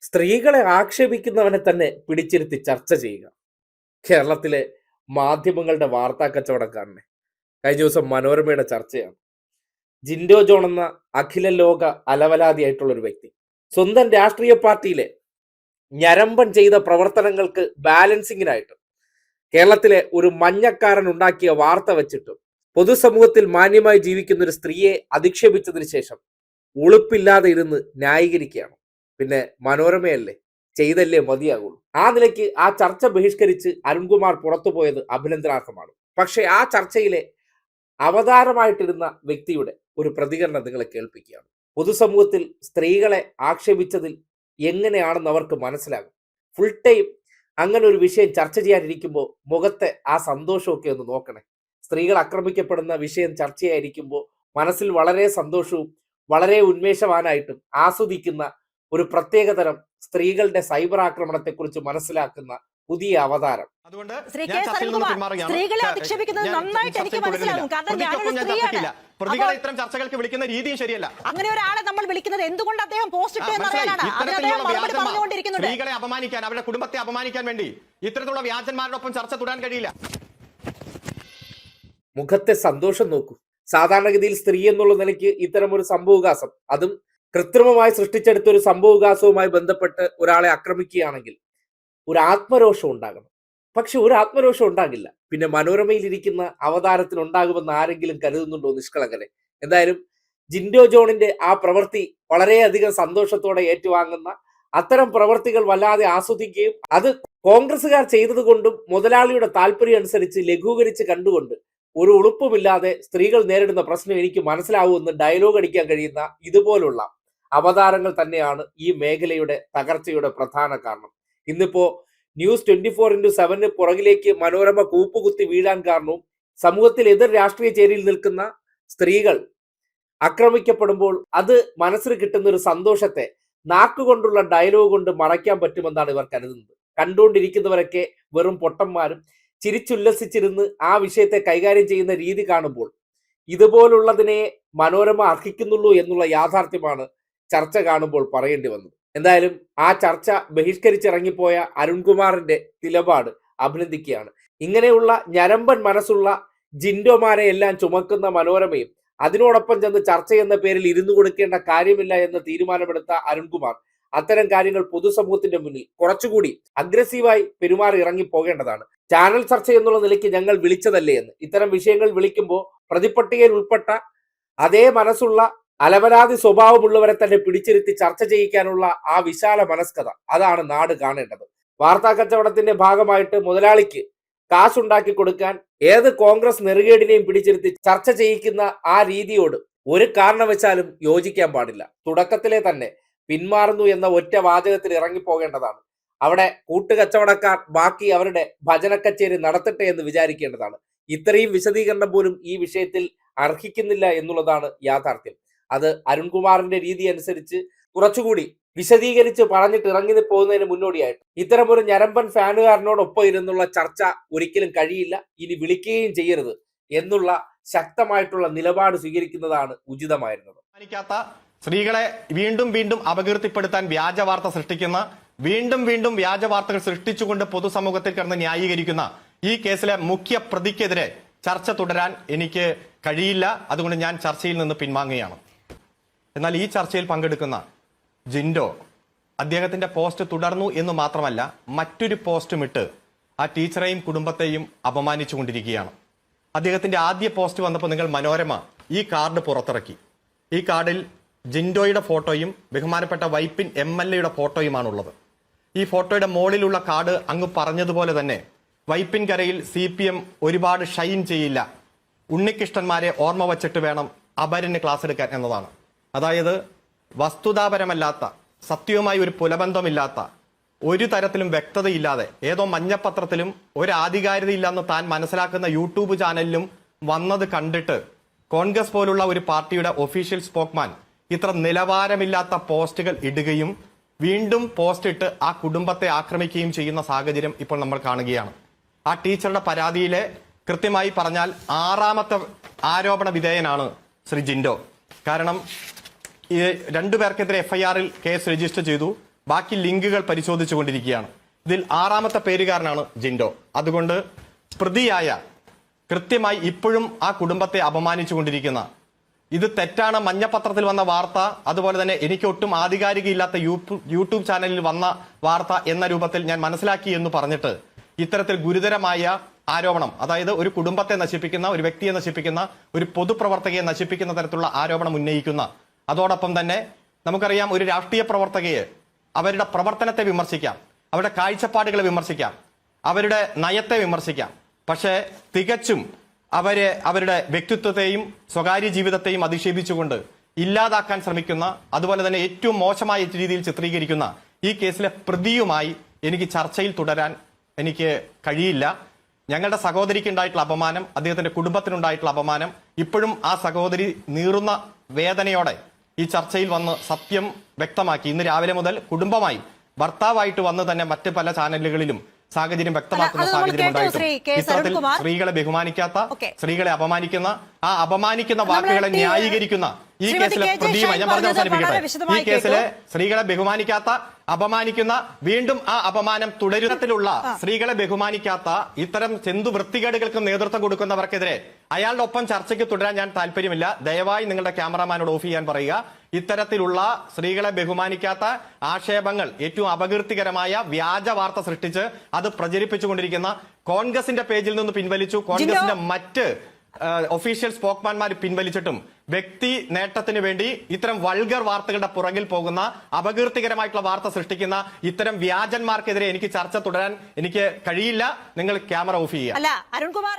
സ്ത്രീകളെ ആക്ഷേപിക്കുന്നവനെ തന്നെ പിടിച്ചിരുത്തി ചർച്ച ചെയ്യുക. കേരളത്തിലെ മാധ്യമങ്ങളുടെ വാർത്താ കച്ചവടക്കാരനെ കഴിഞ്ഞ ദിവസം മനോരമയുടെ ചർച്ചയാണ്. ജിൻഡോ ജോൺ എന്ന അഖില ലോക അലവലാതിയായിട്ടുള്ള ഒരു വ്യക്തി സ്വന്തം രാഷ്ട്രീയ പാർട്ടിയിലെ ഞരമ്പൻ ചെയ്ത പ്രവർത്തനങ്ങൾക്ക് ബാലൻസിങ്ങിനായിട്ട് കേരളത്തിലെ ഒരു മഞ്ഞക്കാരൻ ഉണ്ടാക്കിയ വാർത്ത വെച്ചിട്ടും പൊതുസമൂഹത്തിൽ മാന്യമായി ജീവിക്കുന്ന ഒരു സ്ത്രീയെ അധിക്ഷേപിച്ചതിന് ശേഷം ഉളുപ്പില്ലാതെ ഇരുന്ന് ന്യായീകരിക്കുകയാണ്. പിന്നെ മനോരമയല്ലേ, ചെയ്തല്ലേ മതിയാകുള്ളൂ. ആ നിലയ്ക്ക് ആ ചർച്ച ബഹിഷ്കരിച്ച് അരുൺകുമാർ പുറത്തുപോയത് അഭിനന്ദനാർഹമാണ്. പക്ഷെ ആ ചർച്ചയിലെ അവതാരമായിട്ടിരുന്ന വ്യക്തിയുടെ ഒരു പ്രതികരണം നിങ്ങളെ കേൾപ്പിക്കുകയാണ്. പൊതുസമൂഹത്തിൽ സ്ത്രീകളെ ആക്ഷേപിച്ചതിൽ എങ്ങനെയാണെന്ന് അവർക്ക് മനസ്സിലാകും. ഫുൾ ടൈം അങ്ങനെ ഒരു വിഷയം ചർച്ച ചെയ്യാനിരിക്കുമ്പോൾ മുഖത്തെ ആ സന്തോഷമൊക്കെ ഒന്ന് നോക്കണേ. സ്ത്രീകൾ ആക്രമിക്കപ്പെടുന്ന വിഷയം ചർച്ചയായിരിക്കുമ്പോൾ മനസ്സിൽ വളരെ സന്തോഷവും വളരെ ഉന്മേഷവാനായിട്ടും ആസ്വദിക്കുന്ന ഒരു പ്രത്യേകതരം സ്ത്രീകളുടെ സൈബർ ആക്രമണത്തെക്കുറിച്ച് മനസ്സിലാക്കുന്ന പുതിയ അവതാരം. അതുകൊണ്ട് സ്ത്രീകളെ അധിക്ഷേപിക്കുന്നത് നന്നായിട്ട് എനിക്ക് മനസ്സിലാകും. കാരണം ഞാനൊരു സ്ത്രീയാണ്. പ്രതികളെ ഇത്തരം ചർച്ചകൾക്ക് വിളിക്കുന്ന രീതിയും ശരിയല്ല. അങ്ങനെ ഒരാളെ നമ്മൾ വിളിക്കുന്നത് എന്തുകൊണ്ട് അദ്ദേഹം പോസ്റ്റ് ഇട്ടു എന്നറിയാനാണ്. പറഞ്ഞുകൊണ്ടിരിക്കുന്നത് സ്ത്രീകളെ അപമാനിക്കാൻ, അവരുടെ കുടുംബത്തെ അപമാനിക്കാൻ വേണ്ടി ഇത്തരത്തിലുള്ള വ്യാജന്മാരോടൊപ്പം ചർച്ച തുടരാൻ കഴിയില്ല. മുഖത്തെ സന്തോഷം നോക്കൂ. സാധാരണഗതിയിൽ സ്ത്രീ എന്നുള്ള നിലയ്ക്ക് ഇത്തരം ഒരു സംഭവവികാസം, അതും കൃത്രിമമായി സൃഷ്ടിച്ചെടുത്ത ഒരു സംഭവവികാസവുമായി ബന്ധപ്പെട്ട് ഒരാളെ ആക്രമിക്കുകയാണെങ്കിൽ ഒരു ആത്മരോഷം ഉണ്ടാകണം. പക്ഷെ ഒരു ആത്മരോഷം ഉണ്ടാകില്ല. പിന്നെ മനോരമയിൽ ഇരിക്കുന്ന അവതാരത്തിന് ഉണ്ടാകുമെന്ന് ആരെങ്കിലും കരുതുന്നുണ്ടോ നിഷ്കളങ്കരെ? എന്തായാലും ജിൻഡോ ജോണിന്റെ ആ പ്രവൃത്തി വളരെയധികം സന്തോഷത്തോടെ ഏറ്റുവാങ്ങുന്ന, അത്തരം പ്രവൃത്തികൾ വല്ലാതെ ആസ്വദിക്കുകയും അത് കോൺഗ്രസുകാർ ചെയ്തത് കൊണ്ടും മുതലാളിയുടെ താല്പര്യം അനുസരിച്ച് ലഘൂകരിച്ച് കണ്ടുകൊണ്ട് ഒരു ഉളുപ്പുമില്ലാതെ സ്ത്രീകൾ നേരിടുന്ന പ്രശ്നം എനിക്ക് മനസ്സിലാവുമെന്ന് ഡയലോഗ് അടിക്കാൻ കഴിയുന്ന ഇതുപോലുള്ള അവതാരങ്ങൾ തന്നെയാണ് ഈ മേഖലയുടെ തകർച്ചയുടെ പ്രധാന കാരണം. ഇന്നിപ്പോ ന്യൂസ് 24/7 പുറകിലേക്ക് മനോരമ കൂപ്പുകുത്തി വീഴാൻ കാരണവും സമൂഹത്തിൽ എതിർ രാഷ്ട്രീയ ചേരിയിൽ നിൽക്കുന്ന സ്ത്രീകൾ ആക്രമിക്കപ്പെടുമ്പോൾ അത് മനസ്സിൽ കിട്ടുന്ന ഒരു സന്തോഷത്തെ നാക്കുകൊണ്ടുള്ള ഡയലോഗ് കൊണ്ട് മറയ്ക്കാൻ പറ്റുമെന്നാണ് ഇവർ കരുതുന്നത്. കണ്ടുകൊണ്ടിരിക്കുന്നവരൊക്കെ വെറും പൊട്ടന്മാരും ചിരിച്ചുല്ലസിച്ചിരുന്ന് ആ വിഷയത്തെ കൈകാര്യം ചെയ്യുന്ന രീതി കാണുമ്പോൾ ഇതുപോലുള്ളതിനെ മനോരമ അർഹിക്കുന്നുള്ളൂ എന്നുള്ള യാഥാർത്ഥ്യമാണ് ചർച്ച കാണുമ്പോൾ പറയേണ്ടി വന്നത്. എന്തായാലും ആ ചർച്ച ബഹിഷ്കരിച്ചിറങ്ങിപ്പോയ അരുൺകുമാറിന്റെ നിലപാട് അഭിനന്ദിക്കുകയാണ്. ഇങ്ങനെയുള്ള ഞരമ്പൻ മനസ്സുള്ള ജിൻഡോമാരെ എല്ലാം ചുമക്കുന്ന മനോരമയും അതിനോടൊപ്പം ചെന്ന് ചർച്ച എന്ന പേരിൽ ഇരുന്നു കൊടുക്കേണ്ട കാര്യമില്ല എന്ന് തീരുമാനമെടുത്ത അരുൺകുമാർ അത്തരം കാര്യങ്ങൾ പൊതുസമൂഹത്തിന്റെ മുന്നിൽ കുറച്ചുകൂടി അഗ്രസീവായി പെരുമാറി ഇറങ്ങി പോകേണ്ടതാണ്. ചാനൽ ചർച്ച എന്നുള്ള നിലയ്ക്ക് ഞങ്ങൾ വിളിച്ചതല്ലേ എന്ന് ഇത്തരം വിഷയങ്ങൾ വിളിക്കുമ്പോൾ പ്രതിപട്ടികയിൽ ഉൾപ്പെട്ട അതേ മനസ്സുള്ള അലവലാതി സ്വഭാവമുള്ളവരെ തന്നെ പിടിച്ചിരുത്തി ചർച്ച ചെയ്യിക്കാനുള്ള ആ വിശാല മനസ്കത, അതാണ് നാട് കാണേണ്ടത്. വാർത്താ കച്ചവടത്തിന്റെ ഭാഗമായിട്ട് മുതലാളിക്ക് കാശുണ്ടാക്കി കൊടുക്കാൻ ഏത് കോൺഗ്രസ് നെറുകേടിനെയും പിടിച്ചിരുത്തി ചർച്ച ചെയ്യിക്കുന്ന ആ രീതിയോട് ഒരു കാരണവശാലും യോജിക്കാൻ പാടില്ല. തുടക്കത്തിലെ തന്നെ പിന്മാറുന്നു എന്ന ഒറ്റ വാചകത്തിൽ ഇറങ്ങിപ്പോകേണ്ടതാണ്. അവിടെ കൂട്ടുകച്ചവടക്കാർ ബാക്കി അവരുടെ ഭജന കച്ചേരി നടത്തട്ടെ എന്ന് വിചാരിക്കേണ്ടതാണ്. ഇത്രയും വിശദീകരണം പോലും ഈ വിഷയത്തിൽ അർഹിക്കുന്നില്ല എന്നുള്ളതാണ് യാഥാർത്ഥ്യം. അത് അരുൺകുമാറിന്റെ രീതി അനുസരിച്ച് കുറച്ചുകൂടി വിശദീകരിച്ച് പറഞ്ഞിട്ട് ഇറങ്ങി പോകുന്നതിന് മുന്നോടിയായിട്ട് ഇത്തരം ഒരു ഞരമ്പൻ ഫാനുകാരനോടൊപ്പം ഇരുന്നുള്ള ചർച്ച ഒരിക്കലും കഴിയില്ല, ഇനി വിളിക്കുകയും ചെയ്യരുത് എന്നുള്ള ശക്തമായിട്ടുള്ള നിലപാട് സ്വീകരിക്കുന്നതാണ് ഉചിതമായിരുന്നത്. സ്ത്രീകളെ വീണ്ടും വീണ്ടും അപകീർത്തിപ്പെടുത്താൻ വ്യാജ വാർത്ത സൃഷ്ടിക്കുന്ന, വീണ്ടും വീണ്ടും വ്യാജ വാർത്തകൾ സൃഷ്ടിച്ചുകൊണ്ട് പൊതുസമൂഹത്തിൽ കിടന്ന് ന്യായീകരിക്കുന്ന ഈ കേസിലെ മുഖ്യ പ്രതിക്കെതിരെ ചർച്ച തുടരാൻ എനിക്ക് കഴിയില്ല. അതുകൊണ്ട് ഞാൻ ചർച്ചയിൽ നിന്ന് പിൻവാങ്ങുകയാണ്. എന്നാൽ ഈ ചർച്ചയിൽ പങ്കെടുക്കുന്ന ജിൻഡോ അദ്ദേഹത്തിന്റെ പോസ്റ്റ് തുടർന്നു എന്ന് മാത്രമല്ല, മറ്റൊരു പോസ്റ്റും ഇട്ട് ആ ടീച്ചറെയും കുടുംബത്തെയും അപമാനിച്ചുകൊണ്ടിരിക്കുകയാണ്. അദ്ദേഹത്തിന്റെ ആദ്യ പോസ്റ്റ് വന്നപ്പോൾ നിങ്ങൾ മനോരമ ഈ കാർഡ് പുറത്തിറക്കി. ഈ കാർഡിൽ ജിൻഡോയുടെ ഫോട്ടോയും ബഹുമാനപ്പെട്ട വൈപ്പിൻ MLA ഫോട്ടോയുമാണുള്ളത്. ഈ ഫോട്ടോയുടെ മുകളിലുള്ള കാർഡ് അങ്ങ് പറഞ്ഞതുപോലെ തന്നെ വൈപ്പിൻകരയിൽ CPM ഒരുപാട് ഷൈൻ ചെയ്യില്ല, ഉണ്ണികൃഷ്ണന്മാരെ ഓർമ്മ വച്ചിട്ട് വേണം അപരന് ക്ലാസ് എടുക്കാൻ എന്നതാണ്. അതായത് വസ്തുതാപരമല്ലാത്ത, സത്യവുമായി ഒരു പുലബന്ധമില്ലാത്ത, ഒരു തരത്തിലും വ്യക്തതയില്ലാതെ ഏതോ മഞ്ഞപ്പത്രത്തിലും ഒരു ആധികാരികതയില്ലെന്ന് താൻ മനസ്സിലാക്കുന്ന യൂട്യൂബ് ചാനലിലും വന്നത് കണ്ടിട്ട് കോൺഗ്രസ് പോലുള്ള ഒരു പാർട്ടിയുടെ ഒഫീഷ്യൽ സ്പോക്മാൻ ഇത്ര നിലവാരമില്ലാത്ത പോസ്റ്റുകൾ ഇടുകയും വീണ്ടും പോസ്റ്റ് ഇട്ട് ആ കുടുംബത്തെ ആക്രമിക്കുകയും ചെയ്യുന്ന സാഹചര്യം ഇപ്പോൾ നമ്മൾ കാണുകയാണ്. ആ ടീച്ചറുടെ പരാതിയിലെ കൃത്യമായി പറഞ്ഞാൽ 6ാമത്തെ ആരോപണ വിധേയനാണ് ശ്രീ ജിൻഡോ. കാരണം ഈ 2 പേർക്കെതിരെ FIR കേസ് രജിസ്റ്റർ ചെയ്തു. ബാക്കി ലിങ്കുകൾ പരിശോധിച്ചുകൊണ്ടിരിക്കുകയാണ്. ഇതിൽ 6ാമത്തെ പേരുകാരനാണ് ജിൻഡോ. അതുകൊണ്ട് പ്രതിയായ കൃത്യമായി ഇപ്പോഴും ആ കുടുംബത്തെ അപമാനിച്ചുകൊണ്ടിരിക്കുന്ന, ഇത് തെറ്റാണ്, മഞ്ഞപ്പത്രത്തിൽ വന്ന വാർത്ത, അതുപോലെ തന്നെ എനിക്ക് ഒട്ടും ആധികാരികയില്ലാത്ത യൂട്യൂബ് ചാനലിൽ വന്ന വാർത്ത എന്ന രൂപത്തിൽ ഞാൻ മനസ്സിലാക്കി എന്ന് പറഞ്ഞിട്ട് ഇത്തരത്തിൽ ഗുരുതരമായ ആരോപണം, അതായത് ഒരു കുടുംബത്തെ നശിപ്പിക്കുന്ന, ഒരു വ്യക്തിയെ നശിപ്പിക്കുന്ന, ഒരു പൊതുപ്രവർത്തകയെ നശിപ്പിക്കുന്ന തരത്തിലുള്ള ആരോപണം ഉന്നയിക്കുന്ന, അതോടൊപ്പം തന്നെ നമുക്കറിയാം ഒരു രാഷ്ട്രീയ പ്രവർത്തകയെ അവരുടെ പ്രവർത്തനത്തെ വിമർശിക്കാം, അവരുടെ കാഴ്ചപ്പാടുകളെ വിമർശിക്കാം, അവരുടെ നയത്തെ വിമർശിക്കാം, പക്ഷേ തികച്ചും അവരുടെ വ്യക്തിത്വത്തെയും സ്വകാര്യ ജീവിതത്തെയും അധിക്ഷേപിച്ചുകൊണ്ട് ഇല്ലാതാക്കാൻ ശ്രമിക്കുന്ന, അതുപോലെ തന്നെ ഏറ്റവും മോശമായ രീതിയിൽ ചിത്രീകരിക്കുന്ന ഈ കേസിലെ പ്രതിയുമായി എനിക്ക് ചർച്ചയിൽ തുടരാൻ എനിക്ക് കഴിയില്ല. ഞങ്ങളുടെ സഹോദരിക്ക് ഉണ്ടായിട്ടുള്ള അപമാനം, അദ്ദേഹത്തിന്റെ കുടുംബത്തിനുണ്ടായിട്ടുള്ള അപമാനം, ഇപ്പോഴും ആ സഹോദരി നീറുന്ന വേദനയോടെ ഈ ചർച്ചയിൽ വന്ന് സത്യം വ്യക്തമാക്കി. ഇന്ന് രാവിലെ മുതൽ കുടുംബമായി ഭർത്താവായിട്ട് വന്ന് തന്നെ മറ്റ് പല ചാനലുകളിലും സാഹചര്യം വ്യക്തമാക്കുന്ന സാഹചര്യം ഉണ്ടായിട്ടും ഇത്തരത്തിൽ സ്ത്രീകളെ ബഹുമാനിക്കാത്ത, സ്ത്രീകളെ അപമാനിക്കുന്ന, ആ അപമാനിക്കുന്ന വാക്കുകളെ ന്യായീകരിക്കുന്ന ഈ കേസിലെ പ്രതിയുമായി ഞാൻ പറഞ്ഞ് അവസാനിപ്പിക്കട്ടെ. ഈ കേസിലെ സ്ത്രീകളെ ബഹുമാനിക്കാത്ത, അപമാനിക്കുന്ന, വീണ്ടും ആ അപമാനം തുടരുന്നതിലുള്ള സ്ത്രീകളെ ബഹുമാനിക്കാത്ത ഇത്തരം ചെന്തു വൃത്തികേടുകൾക്കും നേതൃത്വം കൊടുക്കുന്നവർക്കെതിരെ അയാളുടെ ഒപ്പം ചർച്ചയ്ക്ക് തുടരാൻ ഞാൻ താല്പര്യമില്ല. ദയവായി നിങ്ങളുടെ ക്യാമറാമാനോട് ഓഫ് ചെയ്യാൻ പറയുക. ഇത്തരത്തിലുള്ള സ്ത്രീകളെ ബഹുമാനിക്കാത്ത ആക്ഷേപങ്ങൾ, ഏറ്റവും അപകീർത്തികരമായ വ്യാജ വാർത്ത സൃഷ്ടിച്ച് അത് പ്രചരിപ്പിച്ചുകൊണ്ടിരിക്കുന്ന കോൺഗ്രസിന്റെ പേജിൽ നിന്ന് പിൻവലിച്ചു, കോൺഗ്രസിന്റെ മറ്റ് ഒഫീഷ്യൽ സ്പോക്മാൻമാർ പിൻവലിച്ചിട്ടും വ്യക്തി നേട്ടത്തിന് വേണ്ടി ഇത്തരം വൾഗർ വാർത്തകളുടെ പുറകിൽ പോകുന്ന, അപകീർത്തികരമായിട്ടുള്ള വാർത്ത സൃഷ്ടിക്കുന്ന ഇത്തരം വ്യാജന്മാർക്കെതിരെ എനിക്ക് ചർച്ച തുടരാൻ എനിക്ക് കഴിയില്ല. നിങ്ങൾ ക്യാമറ ഓഫ് ചെയ്യുക. അല്ല, അരുൺകുമാർ